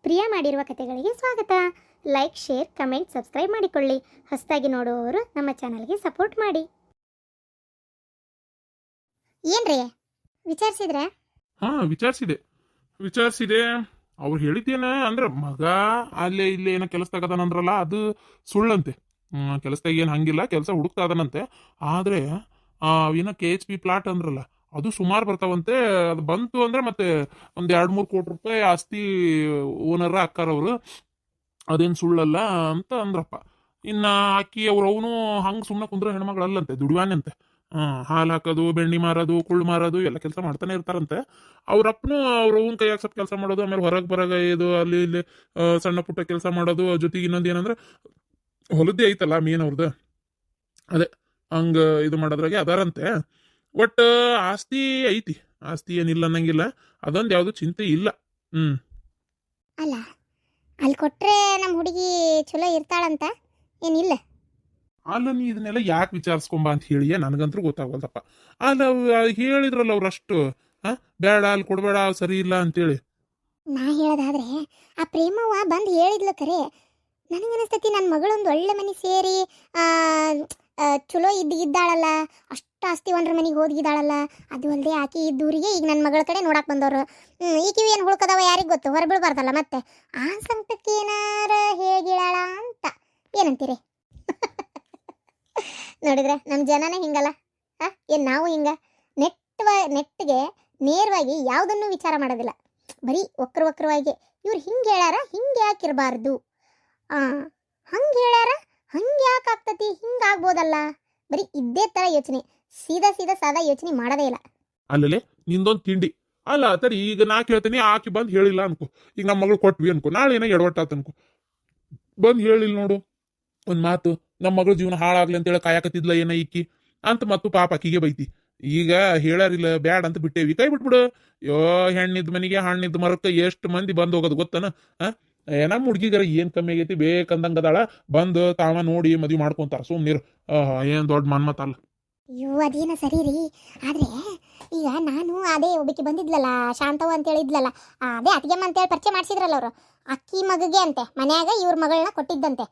ಪ್ರಿಯಾ ಮಾಡಿರುವ ಕಥೆಗಳಿಗೆ ಸ್ವಾಗತ. Like, share, comment, subscribe ಮಾಡಿಕೊಳ್ಳಿ. ಹೊಸದಾಗಿ ನೋಡುವವರು ನಮ್ಮ ಚಾನಲ್ಗೆ ಸಪೋರ್ಟ್ ಮಾಡಿ. ಏನ್ರಿ ವಿಚಾರಿಸಿದ್ರೆ? ವಿಚಾರಿಸಿದೆ. ಅವ್ರು ಹೇಳಿದ್ದೇನ ಅಂದ್ರೆ ಮಗ ಅಲ್ಲೇ ಇಲ್ಲೇ ಏನೋ ಕೆಲಸದಾಗದಾನಂದ್ರಲ್ಲ, ಅದು ಸುಳ್ಳಂತೆ. ಕೆಲಸದಾಗ ಏನು ಹಂಗಿಲ್ಲ, ಕೆಲಸ ಹುಡುಕ್ತಾ ಅದನಂತೆ. ಆದ್ರೆ ಏನೋ KHP ಪ್ಲಾಟ್ ಅಂದ್ರಲ್ಲ, ಅದು ಸುಮಾರು ಬರ್ತಾವಂತೆ. ಅದು ಬಂತು ಅಂದ್ರೆ ಮತ್ತೆ ಒಂದ್ 2-3 ಕೋಟಿ ರೂಪಾಯಿ ಆಸ್ತಿ ಓನರ್ ಅಕ್ಕಾರವ್ರು. ಅದೇನ್ ಸುಳ್ಳಲ್ಲ ಅಂತ ಅಂದ್ರಪ್ಪ. ಇನ್ನ ಆಕಿ ಅವನು ಹಂಗ ಸುಮ್ಮನೆ ಕುಂದ್ರ ಹೆಣ್ಮಗಳಲ್ಲಂತೆ, ದುಡಿವಾನಂತೆ. ಹಾಲು ಹಾಕೋದು, ಬೆಣ್ಣೆ ಮಾರೋದು, ಕುಳ್ಳು ಮಾರೋದು ಎಲ್ಲ ಕೆಲಸ ಮಾಡ್ತಾನೆ ಇರ್ತಾರಂತೆ. ಅವ್ರಪ್ಪನು ಅವ್ರ ಅವ್ನ ಕೈಯಾಗ ಸ್ವಲ್ಪ ಕೆಲಸ ಮಾಡೋದು, ಆಮೇಲೆ ಹೊರಗೆ ಬರಾಗ ಇದು ಅಲ್ಲಿ ಇಲ್ಲಿ ಸಣ್ಣ ಪುಟ್ಟ ಕೆಲಸ ಮಾಡೋದು. ಜೊತೆಗೆ ಇನ್ನೊಂದು ಏನಂದ್ರೆ ಹೊಲದ್ದೇ ಐತಲ್ಲ ಮೇನ್ ಅವ್ರದ್ದು, ಅದೇ ಹಂಗ ಇದು ಮಾಡೋದ್ರಾಗೆ ಅದಾರಂತೆ. ಒಟ್ಟು ಆಸ್ತಿ ಐತಿ, ಆಸ್ತಿ ಏನಿಲ್ಲ ಅನ್ನಂಗಿಲ್ಲ. ಅದೊಂದು ಯಾವ್ದು ಚಿಂತೆ ಇಲ್ಲ. ಅಲ್ಲ, ಅಲ್ಲಿ ಕೊಟ್ರೆ ನಮ್ಮ ಹುಡುಗಿ ಚಲೋ ಇರ್ತಾಳಂತ ಏನಿಲ್ಲ? ಅಲ್ಲ, ನೀ ಇದನ್ನೆಲ್ಲ ಯಾಕೆ ವಿಚಾರಿಸ್ಕೊಂಬ ಅಂತ ಹೇಳಿ ನನಗಂತೂ ಗೊತ್ತಾಗಲ್ದಪ್ಪ. ಅಲ್ಲ, ಹೇಳಿದ್ರಲ್ಲ ಅವ್ರಷ್ಟು ಬೇಡ, ಅಲ್ಲಿ ಕೊಡ್ಬೇಡ, ಸರಿ ಇಲ್ಲ ಅಂತೇಳಿ. ನಾ ಹೇಳೋದಾದ್ರೆ ಆ ಪ್ರೇಮವ್ವ ಬಂದು ಹೇಳಿದ್ಲು ಕರೆ. ನನಗನಿಸ್ತೈತಿ ನನ್ನ ಮಗಳೊಂದು ಒಳ್ಳೆ ಮನೆ ಸೇರಿ ಚಲೋ ಇದ್ದಾಳಲ್ಲ, ಅಷ್ಟು ಆಸ್ತಿ ಒಂದ್ರ ಮನೆಗೆ ಹೋಗಿದ್ದಾಳಲ್ಲ. ಅದು ಅಲ್ಲದೆ ಆಕಿ ಇದ್ದೂರಿಗೆ ಈಗ ನನ್ನ ಮಗಳ ಕಡೆ ನೋಡಕ್ಕೆ ಬಂದವರು. ಈಕಿವಿ ಏನು ಹುಳ್ಕದವ ಯಾರಿಗೆ ಗೊತ್ತು, ಹೊರಬೀಳ್ಬಾರ್ದಲ್ಲ ಮತ್ತೆ. ಆ ಸಂಕಟಕ್ಕೆ ಏನಾರ ಹೇಗಿಳಾಳ ಅಂತ ಏನಂತೀರಿ? ನೋಡಿದ್ರೆ ನಮ್ಮ ಜನನೇ ಹಿಂಗಲ್ಲ. ಏನು ನಾವು ಹಿಂಗ ನೆಟ್ಟಿಗೆ ನೇರವಾಗಿ ಯಾವುದನ್ನು ವಿಚಾರ ಮಾಡೋದಿಲ್ಲ, ಬರೀ ವಕ್ರವಾಗಿ ಇವ್ರು ಹಿಂಗೆ ಹೇಳ್ಯಾರ, ಹಿಂಗೆ ಯಾಕಿರಬಾರ್ದು, ಹಂಗೆ ಹೇಳ್ಯಾರ, ಹಂಗೆ ಯಾಕೆ ಆಗ್ತತಿ, ಹಿಂಗಾಗ್ಬೋದಲ್ಲ, ಬರೀ ಇದ್ದೇ ಥರ ಯೋಚನೆ, ಸೀದಾ ಸಾದಾ ಯೋಚನೆ ಮಾಡೋದೇ ಇಲ್ಲ. ಅಲ್ಲೇ ನಿಂದೊಂದು ತಿಂಡಿ ಅಲ್ಲ ತರಿ. ಈಗ ನಾ ಕೇಳ್ತೀನಿ, ಆಕಿ ಬಂದು ಹೇಳಿಲ್ಲ ಅನ್ಕೋ. ಈಗ ನಮ್ಮ ಮಗಳು ಕೊಟ್ವಿ ಅನ್ಕೋ, ನಾಳೆ ಏನೋ ಎಡವಟ್ಟಾತ ಅನ್ಕೋ, ಬಂದು ಹೇಳಿಲ್ಲ ನೋಡು ಒಂದು ಮಾತು, ನಮ್ಮ ಮಗಳ ಜೀವನ ಹಾಳಾಗ್ಲಿ ಅಂತೇಳಿ ಕಾಯಕತ್ತಿದ್ಲ ಏನ ಈಕಿ ಅಂತ, ಮತ್ತು ಪಾಪ ಆಕಿಗೆ ಬೈತಿ. ಈಗ ಹೇಳಾರಿಲ್ಲ, ಬ್ಯಾಡ್ ಅಂತ ಬಿಟ್ಟೇವಿ, ಕೈ ಬಿಟ್ಬಿಡು. ಹೆಣ್ಣಿದ್ ಮನೆಗೆ ಹಣ್ಣಿದ್ ಮರಕ್ಕೆ ಎಷ್ಟು ಮಂದಿ ಬಂದು ಹೋಗೋದು ಗೊತ್ತನ? ನಮ್ಮ ಹುಡ್ಗಿಗರ ಏನ್ ಕಮ್ಮಿ ಆಗೈತಿ, ಬೇಕಂದಂಗದಾಳ, ಬಂದು ತಾವ ನೋಡಿ ಮದ್ವಿ ಮಾಡ್ಕೊಂತಾರ. ಸುಮ್ನೀರು, ಏನ್ ದೊಡ್ಡ ಮನ್ಮತ ಅಲ್ಲ. ಅಯ್ಯೋ, ಅದೇನ ಸರಿ ರೀ. ಆದ್ರೆ ಈಗ ನಾನು ಅದೇ ಒಬ್ಬಕ್ಕೆ ಬಂದಿದ್ಲಲ್ಲ, ಶಾಂತವ ಅಂತ ಹೇಳಿದ್ಲಲ್ಲ, ಅದೇ ಅತ್ತಿಗೆಮ್ಮ ಅಂತೇಳಿ ಪರಿಚಯ ಮಾಡಿಸಿದ್ರಲ್ಲ ಅವರು, ಅಕ್ಕಿ ಮಗಗೆ ಅಂತೆ ಮನ್ಯಾಗ ಇವ್ರ ಮಗಳನ್ನ ಕೊಟ್ಟಿದ್ದಂತೆ.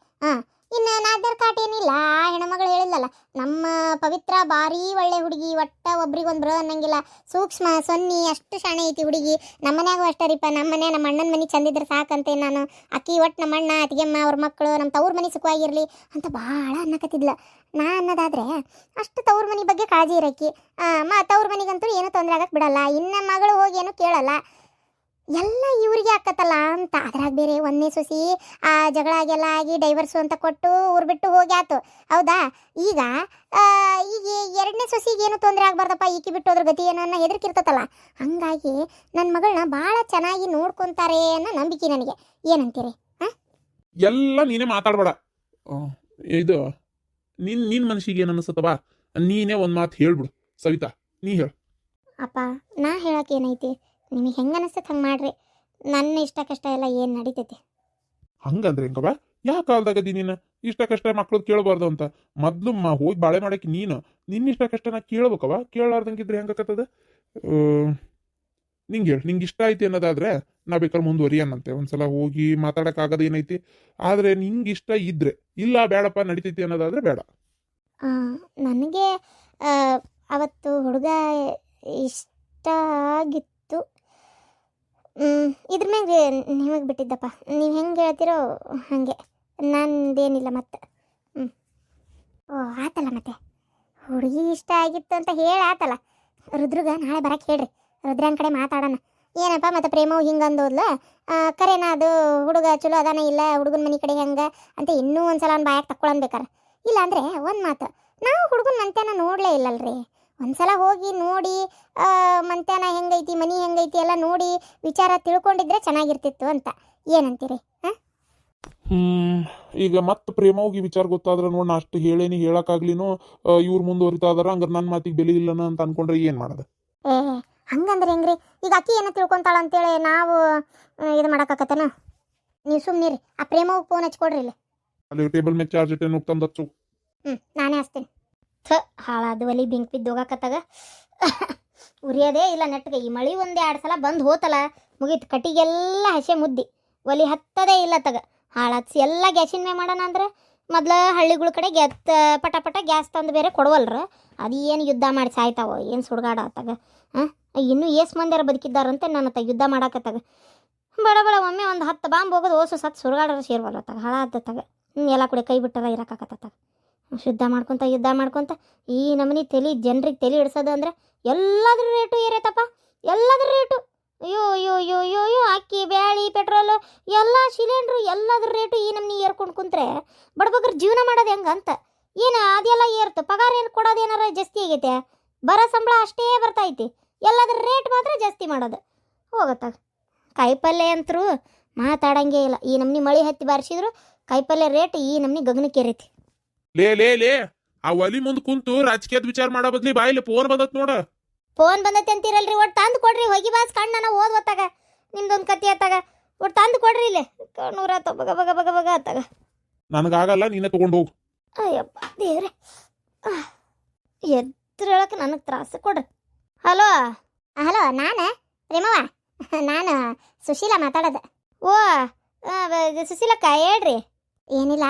ಇನ್ನು ನಾಲ್ಕರ ಕಾಟ ಏನಿಲ್ಲ. ಆ ಹೆಣ್ಮಗಳು ಹೇಳಿದ್ಲಲ್ಲ, ನಮ್ಮ ಪವಿತ್ರ ಭಾರಿ ಒಳ್ಳೆ ಹುಡುಗಿ, ಒಟ್ಟ ಒಬ್ರಿಗೊಂದು ಬರೋ ಅನ್ನಂಗಿಲ್ಲ, ಸೂಕ್ಷ್ಮ ಸೊನ್ನಿ, ಅಷ್ಟು ಶಾಣೆ ಐತಿ ಹುಡುಗಿ, ನಮ್ಮ ಮನ್ಯಾಗೂ ಅಷ್ಟರಿಪ್ಪ, ನಮ್ಮ ಮನೆ ನಮ್ಮ ಅಣ್ಣನ ಮನೆ ಚಂದಿದ್ರೆ ಸಾಕಂತೆ ನಾನು, ಅಕ್ಕಿ ಒಟ್ಟು ನಮ್ಮ ಅಣ್ಣ ಅತ್ತಿಗೆಮ್ಮ ಅವ್ರ ಮಕ್ಕಳು ನಮ್ಮ ತವ್ರ ಮನೆ ಸುಖವಾಗಿರ್ಲಿ ಅಂತ ಭಾಳ ಅನ್ನಕತ್ತಿದ್ಲ. ನಾ ಅನ್ನೋದಾದ್ರೆ ಅಷ್ಟು ತವ್ರ ಮನೆ ಬಗ್ಗೆ ಕಾಳಜಿ ಇರಕ್ಕಿ, ತವ್ರ ಮನೆಗಂತೂ ಏನೂ ತೊಂದರೆ ಆಗಕ್ಕೆ ಬಿಡಲ್ಲ, ಇನ್ನು ಮಗಳು ಹೋಗಿ ಏನೂ ಕೇಳಲ್ಲ, ಎಲ್ಲ ಇವ್ರಿಗೆ ಆಕತ್ತಲ್ಲ ಅಂತ. ಅದ್ರಾಗ ಬೇರೆ ಒಂದನೇ ಸೊಸಿ ಆ ಜಗಳ ಆಗೆಲ್ಲ ಆಗಿ ಡೈವರ್ಸು ಅಂತ ಕೊಟ್ಟು ಊರು ಬಿಟ್ಟು ಹೋಗಿ ಆತು, ಹೌದಾ? ಈಗ ಎರಡನೇ ಸೊಸಿಗೆ ಏನು ತೊಂದರೆ ಆಗ್ಬಾರ್ದಪ್ಪ, ಈಕಿ ಬಿಟ್ಟು ಹೋದ್ರ ಗತಿ ಏನೋ ಅನ್ನೋ ಹೆದರ್ಕಿರ್ತತಲ್ಲ. ಹಂಗಾಗಿ ನನ್ನ ಮಗಳನ್ನ ಭಾಳ ಚೆನ್ನಾಗಿ ನೋಡ್ಕೊಂತಾರೆ ಅನ್ನೋ ನಂಬಿಕೆ ನನಗೆ. ಏನಂತೀರಿ? ಎಲ್ಲ ನೀನೇ ಮಾತಾಡ್ಬೇಡ. ಇದು ನಿನ್ ಮನಸ್ಸಿಗೆ ಏನು ಅನಿಸ್ತವಾ, ನೀನೇ ಒಂದು ಮಾತು ಹೇಳ್ಬಿಡು. ಸವಿತಾ, ನೀ ಹೇಳು. ಅಪ್ಪ, ನಾ ಹೇಳಕ್ಕೆ ಏನೈತಿ, ನಿಮಗೆ ಹೆಂಗೆ ಅನಿಸ್ತೈತೆ ಹಂಗೆ ಮಾಡ್ರಿ. ನನ್ನ ಇಷ್ಟ ಕಷ್ಟ ಎಲ್ಲ ಏನು ನಡೀತೈತಿ? ಹಂಗಂದ್ರೆ ಹೆಂಗವ? ಯಾವ ಕಾಲದಾಗದಿ ನೀನು ಇಷ್ಟ ಕಷ್ಟ ಮಕ್ಳು ಕೇಳಬಾರ್ದು ಅಂತ? ಮೊದ್ಲು ಹೋಗಿ ಬಾಳೆ ಮಾಡಕ್ಕೆ ನೀನು ನಿನ್ನ ಇಷ್ಟ ಕಷ್ಟ ನಾ ಕೇಳ್ಬೇಕವ? ಕೇಳಾರ್ದಂಗಿದ್ರೆ ಹೆಂಗಾಕತ್ತದ? ನಿಂಗೆ ಹೇಳು, ನಿಂಗೆ ಇಷ್ಟ ಐತಿ ಅನ್ನೋದಾದ್ರೆ ನಾ ಬೇಕಾದ್ರೆ ಮುಂದುವರಿಯನ್ನಂತೆ, ಒಂದ್ಸಲ ಹೋಗಿ ಮಾತಾಡೋಕ್ಕಾಗದ ಏನೈತಿ. ಆದರೆ ನಿಂಗೆ ಇಷ್ಟ ಇದ್ರೆ, ಇಲ್ಲ ಬೇಡಪ್ಪ ನಡಿತೈತಿ ಅನ್ನೋದಾದ್ರೆ ಬೇಡ. ನನಗೆ ಅವತ್ತು ಹುಡುಗ ಇಷ್ಟ ಆಗಿತ್ತು. ಇದ್ರ ಮ್ಯಾಗೆ ನಿಮಗೆ ಬಿಟ್ಟಿದ್ದಪ್ಪ, ನೀವು ಹೆಂಗೆ ಹೇಳ್ತಿರೋ ಹಾಗೆ, ನಂದೇನಿಲ್ಲ ಮತ್ತೆ. ಓ ಆತಲ್ಲ, ಮತ್ತೆ ಹುಡುಗಿ ಇಷ್ಟ ಆಗಿತ್ತು ಅಂತ ಹೇಳಿ ಆತಲ್ಲ. ರುದ್ರಗ ನಾಳೆ ಬರಕ್ಕೆ ಹೇಳ್ರಿ, ರುದ್ರನ ಕಡೆ ಮಾತಾಡೋಣ. ಏನಪ್ಪ ಮತ್ತೆ ಪ್ರೇಮವು ಹಿಂಗೆ ಅಂದೋದ್ಲ, ಕರೆನಾ ಅದು ಹುಡುಗ ಚಲೋ ಅದಾನ ಇಲ್ಲ, ಹುಡುಗನ ಮನೆ ಕಡೆ ಹೆಂಗೆ ಅಂತ ಇನ್ನೂ ಒಂದ್ಸಲ ಅವ್ನು ಬಾಯಾಗ ತಕ್ಕೊಳನ್ಬೇಕಾರ. ಇಲ್ಲ ಅಂದರೆ ಒಂದು ಮಾತು, ನಾವು ಹುಡುಗನ ಮಂತ್ಯಾನ ನೋಡಲೇ ಇಲ್ಲಲ್ರಿ. ಒಂದ್ಸಲ ಹೋಗಿ ನೋಡಿ ಮಂತ್ಯಾನ ಹೆಂಗೈತಿ, ಮನಿ ಹೆಂಗೈತಿ ಎಲ್ಲ ನೋಡಿ ವಿಚಾರ ತಿಳ್ಕೊಂಡಿದ್ರೆ ಚೆನ್ನಾಗಿರ್ತಿತ್ತು ಅಂತ. ಏನಂತೀರಿ? ಈಗ ಮತ್ತೆ ಪ್ರೇಮವಾಗಿ ವಿಚಾರ ಗೊತ್ತಾದ್ರೆ ನೋಡ್, ನಾ ಅಷ್ಟು ಹೇಳೇನಿ, ಹೇಳಕ್ಕಾಗ್ಲಿನೂ ಇವ್ರು ಮುಂದುವರಿತಾ ಇದಾರ, ಹಂಗಾರೆ ನನ್ನ ಮಾತಿಗೆ ಬೆಲೆ ಇಲ್ಲನ ಅಂತ ಅನ್ಕೊಂಡ್ರೆ ಏನು ಮಾಡೋದು? ಹಂಗಂದ್ರೆ ಹೆಂಗ್ರಿ? ಈಗ ಅಕ್ಕಿ ಏನೋ ತಿಳ್ಕೊಂತಾಳ ಅಂತೇಳಿ ನಾವು ಇದು ಮಾಡೋಕ್ಕಾಗತ್ತನ? ನೀವು ಸುಮ್ಮನಿರಿ, ಆ ಪ್ರೇಮವಾಗಿ ಫೋನ್ ಹಚ್ಕೊಡ್ರಿ ಇಲ್ಲಿ. ಅಲ್ಲಿ ಟೇಬಲ್ ಮೇಲೆ ಚಾರ್ಜ್ ಇಟ್ಟೆ ನುಗ್ತಂದು ಹಚ್ಚು. ನಾನೇ ಹಚ್ತೀನಿ. ಹಾಳಾದ ಒಲಿ ಬೆಂಕಿ ಬಿದ್ದು ಹೋಗಕತ್ತಾಗ ಉರಿಯೋದೇ ಇಲ್ಲ ನೆಟ್ಟಿಗೆ. ಈ ಮಳೆ 1-2 ಸಲ ಬಂದು ಹೋತಲ್ಲ, ಮುಗೀತು, ಕಟ್ಟಿಗೆಲ್ಲ ಹಸೆ ಮುದ್ದಿ. ಒಲಿ ಹತ್ತದೇ ಇಲ್ಲ ತಗ. ಹಾಳಾತ್ಸಿ ಎಲ್ಲ ಗ್ಯಾಸಿನ ಮೇಲೆ ಮಾಡೋಣ ಅಂದ್ರೆ ಮೊದ್ಲ ಹಳ್ಳಿಗಳ ಕಡೆ ಪಟ ಪಟ ಗ್ಯಾಸ್ ತಂದು ಬೇರೆ ಕೊಡವಲ್ರ. ಅದು ಏನು ಯುದ್ಧ ಮಾಡಿ ಸಾಯ್ತಾವೋ ಏನು ಸುಡ್ಗಾಡ ಆತಾಗ. ಇನ್ನೂ ಏಸ್ ಮಂದಿಯಾರ ಬದುಕಿದ್ದಾರಂತೆ ನನ್ನ ಯುದ್ಧ ಮಾಡಾಕತ್ತಾಗ. ಬಡ ಬಡ ಒಮ್ಮೆ ಒಂದು 10 ಬಾಂಬ್ ಹೋಗೋದು ಓಸು ಸತ್ತು ಸುಡ್ಗಾಡರ ಸೇರ್ವಲ್ಲತ್ತಾಗ ಹಾಳಾದತ್ತಾಗ. ಎಲ್ಲ ಕೂಡ ಕೈ ಬಿಟ್ಟರ ಇರೋಕ್ಕಾಗತ್ತಾಗ. ಯುದ್ಧ ಮಾಡ್ಕೊತ ಈ ನಮನಿ ಜನರಿಗೆ ತಲೆ ಹಿಡ್ಸೋದು ಅಂದ್ರೆ ಎಲ್ಲದ್ರ ರೇಟು ಏರೈತಪ್ಪ, ಎಲ್ಲದ್ರ ರೇಟು. ಅಯ್ಯೋ ಅಯ್ಯೋ ಅಯ್ಯೋ ಅಯ್ಯೋ ಅಯ್ಯೋ ಅಕ್ಕಿ ಬ್ಯಾಳಿ ಪೆಟ್ರೋಲು ಎಲ್ಲ ಸಿಲಿಂಡ್ರು ಎಲ್ಲದ್ರ ರೇಟು ಈ ನಮ್ನಿ ಏರ್ಕೊಂಡು ಕುಂತ್ರೆ ಬಡಬಗ್ರ ಜೀವನ ಮಾಡೋದು ಹೆಂಗಂತ. ಏನು ಅದೆಲ್ಲ ಏರ್ತು, ಪಗಾರ ಏನು ಕೊಡೋದು ಏನಾರ ಜಾಸ್ತಿ ಆಗೈತೆ, ಬರೋ ಸಂಬಳ ಅಷ್ಟೇ ಬರ್ತೈತಿ, ಎಲ್ಲದ್ರ ರೇಟ್ ಮಾತ್ರ ಜಾಸ್ತಿ ಮಾಡೋದು ಹೋಗತ್ತಾಗ. ಕಾಯಿಪಲ್ಯ ಅಂತರೂ ಮಾತಾಡಂಗೇ ಇಲ್ಲ. ಈ ನಮ್ನಿ ಮಳೆ ಹತ್ತಿ ಬಾರಿಸಿದ್ರು ಕಾಯಿಪಲ್ಯ ರೇಟ್ ಈ ನಮ್ನಿ ಗಗನಕ್ಕೇರೈತಿ. ಲೇ ಆ ಒಲಿ ಮುಂದೆ ಕುಂತು ರಾಜಕೀಯದ ವಿಚಾರ ಮಾಡೋ ಬದ್ಲಿ ಬಾಯಿಲಿ ಫೋನ್ ಬಂದತ್ ನೋಡ. ಫೋನ್ ಬಂದೈತೆ ಅಂತೀರಲ್ರಿ, ಒಟ್ಟು ತಂದು ಕೊಡ್ರಿ. ಹೋಗಿ ಬಾಸ್ ಕಣ್ಣನ ಓದ್ವತ್ತಾಗ ನಿಮ್ದೊಂದು ಕತಿ ಆತಾಗ. ಒಟ್ಟು ತಂದು ಕೊಡ್ರಿ ಇಲ್ಲಿ. ನೂರ ಬಗ ಬಗ ಬಗ ಬಗ ಆತಾಗ. ನನಗಾಗಲ್ಲ, ನೀನೇ ತಗೊಂಡು ಹೋಗು. ಅಯ್ಯಪ್ಪ ದೇವ್ರೆ, ಎದ್ರೊಳಕ್ಕೆ ನನಗೆ ತ್ರಾಸ ಕೊಡ್ರಿ. ಹಲೋ ಹಲೋ, ನಾನು ಪ್ರೇಮವ್ವ, ನಾನು ಸುಶೀಲಾ ಮಾತಾಡೋದು. ಓ ಸುಶೀಲಕ್ಕ ಹೇಳ್ರಿ. ಏನಿಲ್ಲ,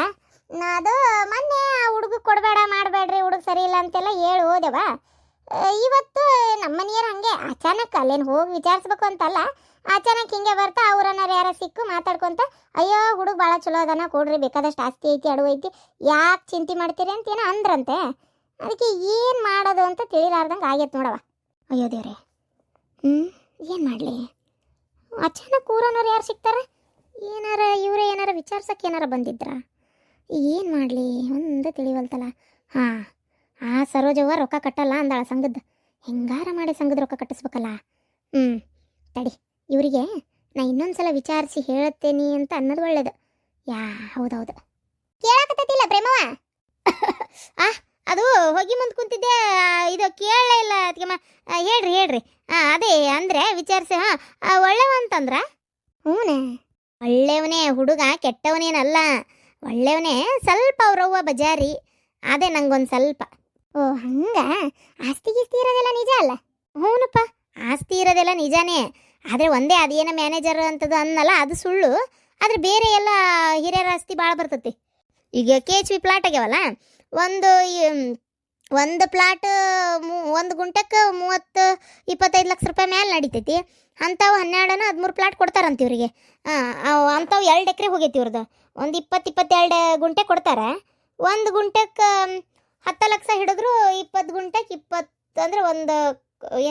ಅದು ಮೊನ್ನೆ ಆ ಹುಡುಗ ಕೊಡಬೇಡ ಮಾಡಬೇಡ್ರಿ, ಹುಡುಗ ಸರಿ ಇಲ್ಲ ಅಂತೆಲ್ಲ ಹೇಳಿ ಹೋದೆವ. ಇವತ್ತು ನಮ್ಮ ಮನೆಯವ್ರು ಹಾಗೆ ಅಚಾನಕ್ ಅಲ್ಲೇನು ಹೋಗಿ ವಿಚಾರಿಸ್ಬೇಕು ಅಂತಲ್ಲ, ಅಚಾನಕ್ ಹಿಂಗೆ ಬರ್ತಾ ಅವ್ರನ್ನಾರು ಯಾರ ಸಿಕ್ಕು ಮಾತಾಡ್ಕೊಂತ, ಅಯ್ಯೋ ಹುಡುಗ ಭಾಳ ಚಲೋ ಅದನ್ನ ಕೊಡ್ರಿ, ಬೇಕಾದಷ್ಟು ಆಸ್ತಿ ಐತಿ ಅಡುಗೆ ಐತಿ, ಯಾಕೆ ಚಿಂತೆ ಮಾಡ್ತೀರಿ ಅಂತ ಏನೋ ಅಂದ್ರಂತೆ. ಅದಕ್ಕೆ ಏನು ಮಾಡೋದು ಅಂತ ತಿಳಿಲಾರ್ದಂಗೆ ಆಗೈತೆ ನೋಡವ. ಅಯ್ಯೋ ದೇವ್ರೆ, ಏನು ಮಾಡಲಿ, ಅಚಾನಕ್ ಊರನ್ನೋರು ಯಾರು ಸಿಗ್ತಾರೆ, ಏನಾರ ಇವರೇ ಏನಾರ ವಿಚಾರ್ಸಕ್ಕೆ ಏನಾರ ಬಂದಿದ್ರ, ಏನು ಮಾಡಲಿ ಒಂದು ತಿಳಿವಲ್ತಲ್ಲ. ಹಾಂ, ಆ ಸರೋಜವ್ವ ರೊಕ್ಕ ಕಟ್ಟಲ್ಲ ಅಂದಾಳ ಸಂಘದ, ಹೆಂಗಾರ ಮಾಡಿ ಸಂಘದ ರೊಕ್ಕ ಕಟ್ಟಿಸ್ಬೇಕಲ್ಲ. ತಡಿ, ಇವರಿಗೆ ನಾ ಇನ್ನೊಂದು ಸಲ ವಿಚಾರಿಸಿ ಹೇಳುತ್ತೇನೆ ಅಂತ ಅನ್ನೋದು ಒಳ್ಳೇದು. ಹೌದೌದು, ಕೇಳಾಕತ್ತಿಲ್ಲ ಪ್ರೇಮವ್ವ. ಅದು ಹೋಗಿ ಮುಂದೆ ಕುಂತಿದ್ದೆ, ಇದು ಕೇಳಲೇ ಇಲ್ಲ ಅದಕ್ಕೆ. ಹೇಳ್ರಿ. ಅದೇ ಅಂದರೆ ವಿಚಾರಿಸಿ. ಒಳ್ಳೆವ ಅಂತಂದ್ರ? ಹ್ಞೂ, ಒಳ್ಳೆಯವನೇ ಹುಡುಗ, ಕೆಟ್ಟವನೇನಲ್ಲ, ಒಳ್ಳೆಯವನೇ. ಸ್ವಲ್ಪ ಅವ್ರವ್ವ ಬಜಾರಿ, ಅದೇ ನಂಗೊಂದು ಸ್ವಲ್ಪ. ಓ ಹಂಗ, ಆಸ್ತಿ ಗೀಸ್ತಿ ಇರೋದೆಲ್ಲ ನಿಜ ಅಲ್ಲ? ಹ್ಞೂನಪ್ಪ, ಆಸ್ತಿ ಇರೋದೆಲ್ಲ ನಿಜಾನೇ. ಆದರೆ ಒಂದೇ ಅದೇನೋ ಮ್ಯಾನೇಜರ್ ಅಂತದ್ದು ಅನ್ನಲ್ಲ, ಅದು ಸುಳ್ಳು. ಆದರೆ ಬೇರೆ ಎಲ್ಲ ಹಿರಿಯರ ಆಸ್ತಿ ಭಾಳ ಬರ್ತೈತಿ. ಈಗ KHP ಪ್ಲಾಟ್ ಆಗ್ಯಾವಲ್ಲ, ಒಂದು ಪ್ಲಾಟ್ 1 ಗುಂಟಕ್ಕೆ 30-25 ಲಕ್ಷ ರೂಪಾಯಿ ಮೇಲೆ ನಡೀತೈತಿ. ಅಂಥವು 12-13 ಪ್ಲಾಟ್ ಕೊಡ್ತಾರಂತ ಇವ್ರಿಗೆ. ಅಂಥವು 2 ಎಕರೆ ಹೋಗೈತಿ ಇವ್ರದ್ದು. ಒಂದು 20-22 ಗುಂಟೆ ಕೊಡ್ತಾರೆ. 1 ಗುಂಟಕ್ಕೆ 10 ಲಕ್ಷ ಹಿಡಿದ್ರು, 20 ಗುಂಟೆಗೆ 20 ಅಂದರೆ ಒಂದು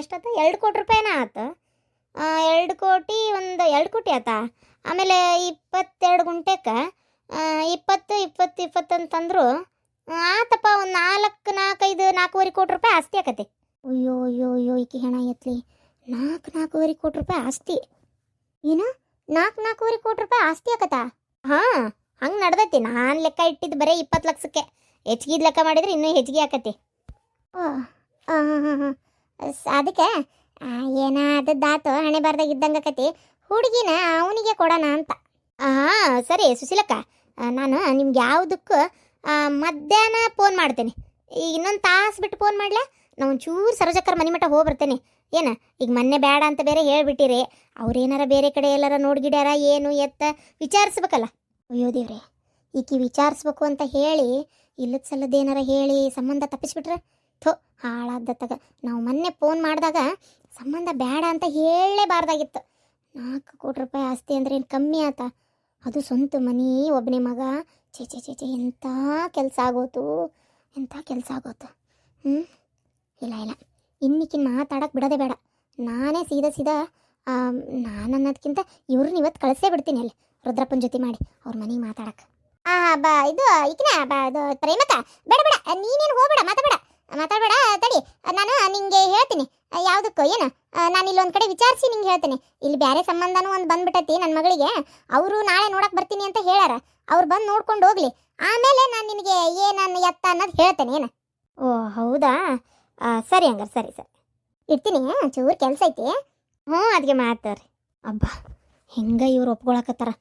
ಎಷ್ಟತ್ತ, 2 ಕೋಟಿ ರೂಪಾಯಿನ ಆತ. 2 ಕೋಟಿ, 2 ಕೋಟಿ ಆತ. ಆಮೇಲೆ 22 ಗುಂಟೆಗೆ 20 ಅಂತಂದ್ರು ಆತಪ್ಪ, ಒಂದು 4-5-4.25 ಕೋಟಿ ರೂಪಾಯಿ ಆಸ್ತಿ ಆಕತಿ. ಅಯ್ಯೋ ಅಯ್ಯೋ ಅಯ್ಯೋ, ಈಕೆ ಹೆಣ ಎತ್ತಲಿ, 4-4.25 ಕೋಟಿ ರೂಪಾಯಿ ಆಸ್ತಿ. ಏನು 4-4.25 ಕೋಟಿ ರೂಪಾಯಿ ಆಸ್ತಿ ಆಕತಾ? ಹಾಂ, ಹಂಗೆ ನಡ್ದೈತಿ. ನಾನು ಲೆಕ್ಕ ಇಟ್ಟಿದ್ದು ಬರೀ 20 ಲಕ್ಷಕ್ಕೆ, ಹೆಚ್ಚಿಗೆ ಲೆಕ್ಕ ಮಾಡಿದ್ರೆ ಇನ್ನೂ ಹೆಚ್ಚಿಗೆ ಆಕತಿ. ಅದಕ್ಕೆ ಏನಾದದ್ದಾತು, ಹಣೆ ಬಾರ್ದಾಗ ಇದ್ದಂಗೆ ಆಕತಿ. ಹುಡುಗಿನ ಅವನಿಗೆ ಕೊಡೋಣ ಅಂತ. ಸರಿ ಸುಶೀಲಕ್ಕ, ನಾನು ನಿಮ್ಗೆ ಯಾವುದಕ್ಕೂ ಮಧ್ಯಾಹ್ನ ಫೋನ್ ಮಾಡ್ತೇನೆ. ಈಗ ಇನ್ನೊಂದು ತಾಸು ಬಿಟ್ಟು ಫೋನ್ ಮಾಡಲಾ? ನಾವು ಒಂಚೂರು ಸರೋಜಕ್ಕರ ಮನೆ ಮಟ್ಟ ಹೋಗ್ಬರ್ತೇನೆ. ಏನು ಈಗ ಮೊನ್ನೆ ಬೇಡ ಅಂತ ಬೇರೆ ಹೇಳ್ಬಿಟ್ಟಿರಿ, ಅವ್ರೇನಾರ ಬೇರೆ ಕಡೆ ಎಲ್ಲಾರ ನೋಡ್ಗಿಡ್ಯಾರ ಏನು ಎತ್ತ ವಿಚಾರಿಸ್ಬೇಕಲ್ಲ. ಅಯ್ಯೋ ದೇವ್ರೆ, ಈಕಿ ವಿಚಾರಿಸ್ಬೇಕು ಅಂತ ಹೇಳಿ ಇಲ್ಲದ ಸಲ್ಲದೇನಾರ ಹೇಳಿ ಸಂಬಂಧ ತಪ್ಪಿಸ್ಬಿಟ್ರೆ ಹಾಳಾದತ್ತಾಗ. ನಾವು ಮೊನ್ನೆ ಫೋನ್ ಮಾಡಿದಾಗ ಸಂಬಂಧ ಬೇಡ ಅಂತ ಹೇಳಲೇಬಾರ್ದಾಗಿತ್ತು. 4 ಕೋಟಿ ರೂಪಾಯಿ ಆಸ್ತಿ ಅಂದ್ರೆ ಏನು ಕಮ್ಮಿ ಆತ? ಅದು ಸ್ವಂತ ಮನೆ, ಒಬ್ಬನೇ ಮಗ. ಚೇ ಎಂಥ ಕೆಲಸ ಆಗೋತು, ಇಲ್ಲ ಇನ್ನಿಕ್ಕಿನ ಮಾತಾಡಕ್ಕೆ ಬಿಡೋದೇ ಬೇಡ. ನಾನೇ ಸೀದಾ ನಾನು ಅನ್ನೋದಕ್ಕಿಂತ ಇವ್ರನ್ನ ಇವತ್ತು ಕಳಿಸೇ ಬಿಡ್ತೀನಿ ಅಲ್ಲಿ ರುದ್ರಪ್ಪನ ಜೊತೆ ಮಾಡಿ ಅವ್ರ ಮನೆಗೆ ಮಾತಾಡಕ್ಕೆ. ಇದು ಈಕಿನ ಇದು ಪ್ರೇಮಕ್ಕ, ಬೇಡ ನೀನೇನು ಹೋಗ್ಬೇಡ, ಮಾತಾಡಬೇಡ ತಡಿ, ನಾನು ನಿಂಗೆ ಹೇಳ್ತೀನಿ ಯಾವುದಕ್ಕೂ. ಏನು ನಾನು ಇಲ್ಲೊಂದು ಕಡೆ ವಿಚಾರಿಸಿ ನಿಂಗೆ ಹೇಳ್ತೀನಿ. ಇಲ್ಲಿ ಬೇರೆ ಸಂಬಂಧನೂ ಒಂದು ಬಂದ್ಬಿಟ್ಟೈತಿ ನನ್ನ ಮಗಳಿಗೆ. ಅವರು ನಾಳೆ ನೋಡಕ್ಕೆ ಬರ್ತೀನಿ ಅಂತ ಹೇಳ್ಯಾರ. ಅವ್ರು ಬಂದು ನೋಡ್ಕೊಂಡು ಹೋಗ್ಲಿ, ಆಮೇಲೆ ನಾನು ನಿನಗೆ ಏನನ್ನು ಎತ್ತ ಅನ್ನೋದು ಹೇಳ್ತೇನೆ. ಏನು? ಓ ಹೌದಾ, ಸರಿ ಹಂಗಾರೆ, ಸರಿ ಇಡ್ತೀನಿ, ಚೂರು ಕೆಲಸ ಐತಿ. ಅದಕ್ಕೆ ಮಾತಾಡ್ರಿ. ಅಬ್ಬಾ, ಹೆಂಗೆ ಇವ್ರು ಒಪ್ಕೊಳಕತ್ತಾರ.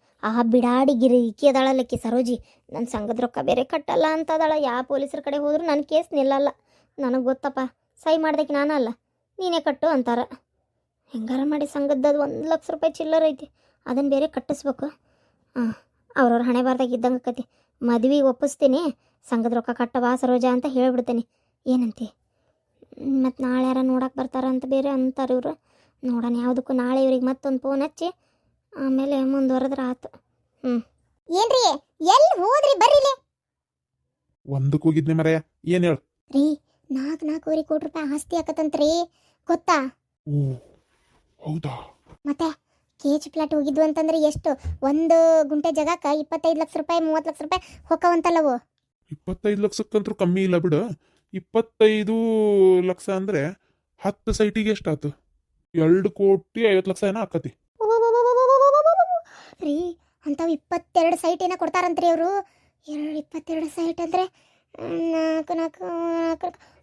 ಬಿಡಾಡಿ ಇಕ್ಕಿ ಅದಾಳಲ್ಲಕ್ಕಿ ಸರೋಜಿ, ನನ್ನ ಸಂಘದ ರೊಕ್ಕ ಬೇರೆ ಕಟ್ಟಲ್ಲ ಅಂತದಾಳ. ಯಾವ ಪೊಲೀಸರ ಕಡೆ ಹೋದ್ರು ನನ್ನ ಕೇಸ್ ನಿಲ್ಲಲ್ಲ. ನನಗೆ ಗೊತ್ತಪ್ಪ, ಸಹಿ ಮಾಡ್ದಕ್ಕೆ ನಾನಲ್ಲ, ನೀನೇ ಕಟ್ಟು ಅಂತಾರ. ಹೆಂಗಾರ ಮಾಡಿ ಸಂಘದ್ದು 1 ಲಕ್ಷ ರೂಪಾಯಿ ಚಿಲ್ಲರ್ ಐತಿ, ಅದನ್ನು ಬೇರೆ ಕಟ್ಟಿಸ್ಬೇಕು. ಅವ್ರವ್ರ ಹಣೆ ಬಾರ್ದಾಗ ಇದ್ದಂಗೆ ಆಕತಿ. ಮದ್ವೆಗೆ ಒಪ್ಪಿಸ್ತೀನಿ, ಸಂಘದ ರೊಕ್ಕ ಕಟ್ಟವಾ ಸರೋಜಾ ಅಂತ ಹೇಳ್ಬಿಡ್ತೀನಿ. ಏನಂತಿ? ಮತ್ತು ನಾಳೆ ಯಾರ ನೋಡಕ್ಕೆ ಬರ್ತಾರಂತ ಬೇರೆ ಅಂತಾರೆ ಇವರು. ನೋಡೋಣ ಯಾವುದಕ್ಕೂ ನಾಳೆ ಇವ್ರಿಗೆ ಮತ್ತೊಂದು ಫೋನ್ ಹಚ್ಚಿ ಆಮೇಲೆ ಮುಂದುವರೆದ್ರೆ ಆತು. ಏನ್ರಿ ಎಲ್ಲಿ ಹೋದ್ರಿ? ಬರ್ರಿಲೆ. ಒಂದಕ್ಕೆ ಹೋಗಿದ್ನೆ ಮರೆಯ. ಏನು ಹೇಳು? ರೀ, 4-4.5 ಕೋಟಿ ರೂಪಾಯಿ ಆಸ್ತಿ ಆಕತ್ತಂತ್ರಿ, ಗೊತ್ತಾ? ಓ ಹೌದಾ? ಮತ್ತೆ KH ಪ್ಲಾಟ್ ಹೋಗಿದ್ವು ಅಂತಂದ್ರೆ ಎಷ್ಟು? 1 ಗುಂಟೆ ಜಾಗಕ್ಕೆ 25 ಲಕ್ಷ ರೂಪಾಯಿ 30 ಲಕ್ಷ ರೂಪಾಯಿ ಹೊಕ್ಕವಂತಲ್ಲವು. 25 ಲಕ್ಷಕ್ಕಂತೂ ಕಮ್ಮಿ ಇಲ್ಲ ಬಿಡು. 25 ಲಕ್ಷ ಅಂದ್ರೆ 10 ಸೈಟಿಗೆ ಎಷ್ಟಾತು? 2,50,00,000 ಏನೋ ಆಕತಿ. ರೀ, ಅಂಥವು 22 ಸೈಟ್ ಏನೋ ಕೊಡ್ತಾರಂತ್ರಿ ಅವರು. 22 ಸೈಟ್ ಅಂದರೆ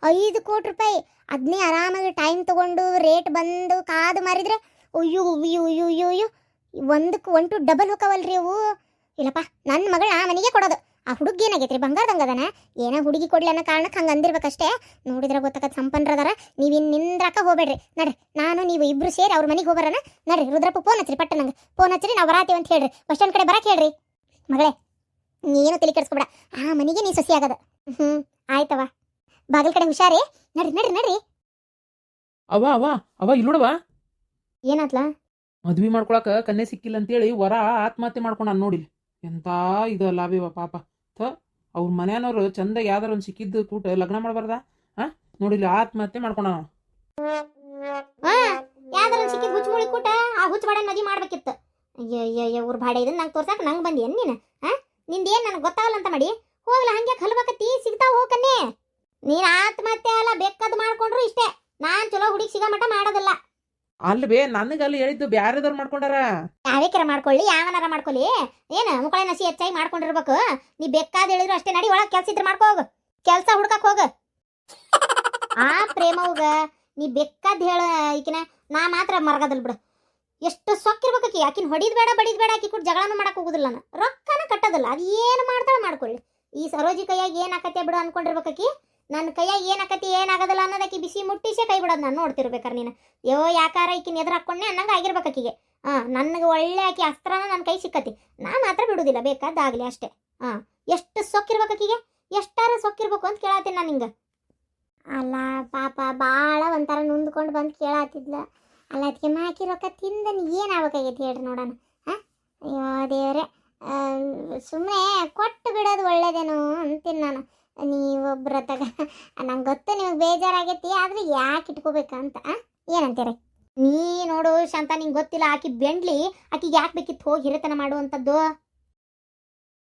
5 ಕೋಟಿ ರೂಪಾಯಿ. ಅದನ್ನೇ ಆರಾಮಾಗಿ ಟೈಮ್ ತಗೊಂಡು ರೇಟ್ ಬಂದು ಕಾದು ಮಾರಿದ್ರೆ ಅಯ್ಯೋ ಅಯ್ಯೋ ಅಯ್ಯೋ ಅಯ್ಯೋ ಅಯ್ಯೋ, 1 ಡಬಲ್ ಹೋಗವಲ್ರಿ ಅವು. ಇಲ್ಲಪ್ಪ, ನನ್ನ ಮಗಳ ಮನೆಗೆ ಕೊಡೋದು. ಆ ಹುಡುಗಿ ಏನಾಗೈತ್ರಿ, ಬಂಗಾರದಂಗದನ. ಏನೋ ಹುಡುಗಿ ಕೊಡ್ಲಿ ಅನ್ನೋ ಕಾರಣಕ್ಕೆ ಹಂಗೆ ಅಂದಿರ್ಬೇಕಷ್ಟೇ. ನೋಡಿದ್ರೆ ಗೊತ್ತಾಗತ್ತೆ ಸಂಪನ್ನರದಾರ. ನೀವು ಇನ್ನು ನಿಂದ್ರಾಕ ಹೋಗ್ಬೇಡ್ರಿ. ನಡ್ರಿ, ನಾನು ನೀವು ಇಬ್ರು ಸೇರಿ ಅವ್ರ ಮನೆಗೆ ಹೋಗ್ಬರೋಣ. ನಡ್ರಿ, ರುದ್ರಪ್ಪ ಫೋನ್ ಹಚ್ಚಿರಿ, ಪಟ್ಟ ನಂಗೆ ಫೋನ್ ಹಚ್ಚಿರಿ, ನಾವು ಬರಾತೀವಿ ಅಂತ ಹೇಳ್ರಿ. ಬಸ್ ಸ್ಟ್ಯಾಂಡ್ ಕಡೆ ಬರಕ್ಕೆ ಹೇಳ್ರಿ. ಮಗಳೇ, ನೀನು ತಲೆ ಕೆಡಿಸ್ಕೊಬೇಡ, ಆ ಮನೆಗೆ ನೀ ಸೊಸಿ ಆಗದ. ಆಯ್ತವ, ಬಾಗಿಲ ಕಡೆ ಹುಷಾರಿ. ನಡ್ರಿ ನಡ್ರಿ ನಡ್ರಿ. ಅವ ಅವ ಅವ ಇಲ್ಲೋಡವ, ಏನಾತ್ಲಾ? ಮದ್ವಿ ಮಾಡ್ಕೊಳಕ ಕನ್ನೆ ಸಿಕ್ಕಿಲ್ಲ ಅಂತೇಳಿ ವರ ಆತ್ಮಹತ್ಯೆ ಮಾಡ್ಕೊಂಡ ನೋಡಿಲಿ. ಎಂತ ಇದು ಲಾಭಿವ ಪಾಪ. ಅವ್ರ ಮನೆಯವ್ರು ಚಂದ ಯಾವ್ದಾರ ಒಂದು ಸಿಕ್ಕಿದ್ದು ಕೂಟ ಲಗ್ನ ಮಾಡಬಾರ್ದ? ನೋಡಿಲಿ ಆತ್ಮಹತ್ಯೆ ಮಾಡ್ಕೊಂಡ. ಯಾವ್ದಾರ ಸಿಕ್ಕಿದ್ ಹುಚ್ಚ ಮುಳಿ ಕೂಟ ಆ ಹುಚ್ಚ ಬಾಡೆ ಮದ್ವಿ ಮಾಡ್ಬೇಕಿತ್ತು. ಅಯ್ಯಯ್ಯ, ಊರ್ ಬಾಡೆ ಇದನ್ನ ನಂಗೆ ತೋರ್ಸಾಕ ನಂಗೆ ಬಂದಿ ಏನ್ ನೀನು? ನಿಂದೇನ್ ನನಗೆ ಗೊತ್ತಾಗಲ್ಲ ಅಂತ ಮಾಡಿ ಹೋಗ್ಲ ಹಂಗೆ ಕಲ್ಬೇಕತ್ತಿ. ಸಿಗ್ತಾವ ಹೋಗನ್ನೇ. ನೀನ್ ಆತ್ಮಹತ್ಯೆ ಅಲ್ಲ, ಬೇಕಾದ್ ಮಾಡ್ಕೊಂಡ್ರು ಇಷ್ಟೇ. ನಾನ್ ಚಲೋ ಹುಡುಗಿ ಸಿಗ ಮಟ ಮಾಡೋದಿಲ್ಲ. ಅಲ್ಲಿ ಬೇ ನನಗೆ ಅಲ್ಲಿ ಹೇಳಿದ್ದು ಬ್ಯಾರೆದವ್ರು ಮಾಡ್ಕೊಂಡಾರ. ಯಾವ್ಯಾರ ಮಾಡ್ಕೊಳ್ಳಿ, ಯಾವನಾರ ಮಾಡ್ಕೊಳ್ಳಿ, ಏನ ಮುಕ್ಕಳೆ ನಸಿ ಹೆಚ್ಚಾಗಿ ಮಾಡ್ಕೊಂಡಿರ್ಬೇಕು. ನೀ ಬೇಕಾದ ಹೇಳಿದ್ರು ಅಷ್ಟೇ. ನಡಿ ಒಳಗೆ ಕೆಲ್ಸ ಇದ್ರೆ ಮಾಡ್ಕೋ ಹೋಗು, ಕೆಲ್ಸ ಹುಡ್ಕಕ್ ಹೋಗ. ಆ ಪ್ರೇಮವ್ಗ ನೀ ಬೇಕಾದ್ ಹೇಳ ಈಕಿನ, ನಾ ಮಾತ್ರ ಮರಗದಲ್ ಬಿಡು. ಎಷ್ಟು ಸೊಕ್ಕಿರ್ಬೇಕಿ. ಆಕಿನ ಹೊಡಿದ್ ಬೇಡ ಬಡಿದ್ ಬೇಡ, ಆಕಿ ಕೂಡ ಜಗಳನೂ ಮಾಡಕ್ ಹೋಗುದಿಲ್ಲ. ನಾನು ರೊಕ್ಕನ ಕಟ್ಟೋದಿಲ್ಲ. ಅದು ಏನು ಮಾಡ್ತಾಳ ಮಾಡ್ಕೊಳ್ಳಿ. ಈ ಸರೋಜಿ ಕೈಯಾಗ ಏನ್ ಆಕತ್ತೆ ಬಿಡು ಅನ್ಕೊಂಡಿರ್ಬೇಕಿ. ನನ್ನ ಕೈಯಾಗ ಏನ್ ಆಕತಿ ಏನಾಗದಲ್ಲ ಅನ್ನೋದಕ್ಕೆ ಬಿಸಿ ಮುಟ್ಟಿಸೇ ಕೈ ಬಿಡೋದು ನಾನು ನೋಡ್ತಿರ್ಬೇಕಾರೆ. ನೀನು ಯಾಕಾರ ಈಕಿನ ಎದುರು ಹಾಕೊಂಡೆ ಅನ್ನಂಗೆ ಆಗಿರ್ಬೇಕೀಗೆ. ನನಗೆ ಒಳ್ಳೆ ಆಕಿ ಅಸ್ತ್ರನ ನನ್ನ ಕೈ ಸಿಕ್ಕತಿ. ನಾ ಮಾತ್ರ ಬಿಡುದಿಲ್ಲ, ಬೇಕಾದಾಗ್ಲಿ ಅಷ್ಟೇ. ಎಷ್ಟು ಸೊಕ್ಕಿರ್ಬೇಕೀಗೆ, ಎಷ್ಟಾರ ಸೊಕ್ಕಿರ್ಬೇಕು ಅಂತ ಕೇಳತ್ತೀನಿ ನಾನು ಹಿಂಗೆ. ಅಲ್ಲ ಪಾಪ, ಭಾಳ ಒಂಥರ ನೊಂದ್ಕೊಂಡು ಬಂದು ಕೇಳತ್ತಿದ್ಲ. ಅಲ್ಲ ಅದಕ್ಕೆ ಮಾಕಿ ರೊಕ್ಕ ತಿಂದ ಏನಾಗಬೇಕಾಗೈತಿ ಹೇಳ್ರಿ ನೋಡೋಣ. ಅಯ್ಯೋ ದೇವ್ರೆ, ಸುಮ್ಮನೆ ಕೊಟ್ಟು ಬಿಡೋದು ಒಳ್ಳೇದೇನೋ ಅಂತೀನಿ ನಾನು. ನೀವೊಬ್ಬರ ತಗ ನಂಗೆ ಗೊತ್ತು ನಿಮಗೆ ಬೇಜಾರಾಗೈತಿ, ಆದ್ರೆ ಯಾಕೆ ಇಟ್ಕೋಬೇಕಂತ ಏನಂತೀರಿ? ನೀ ನೋಡು ಶಾಂತ, ನಿಂಗೆ ಗೊತ್ತಿಲ್ಲ ಆಕಿ ಬೆಂಡ್ಲಿ ಆಕಿಗೆ ಯಾಕೆ ಬೇಕಿತ್ತು ಹೋಗಿ ಹಿರಿತನ ಮಾಡುವಂಥದ್ದು.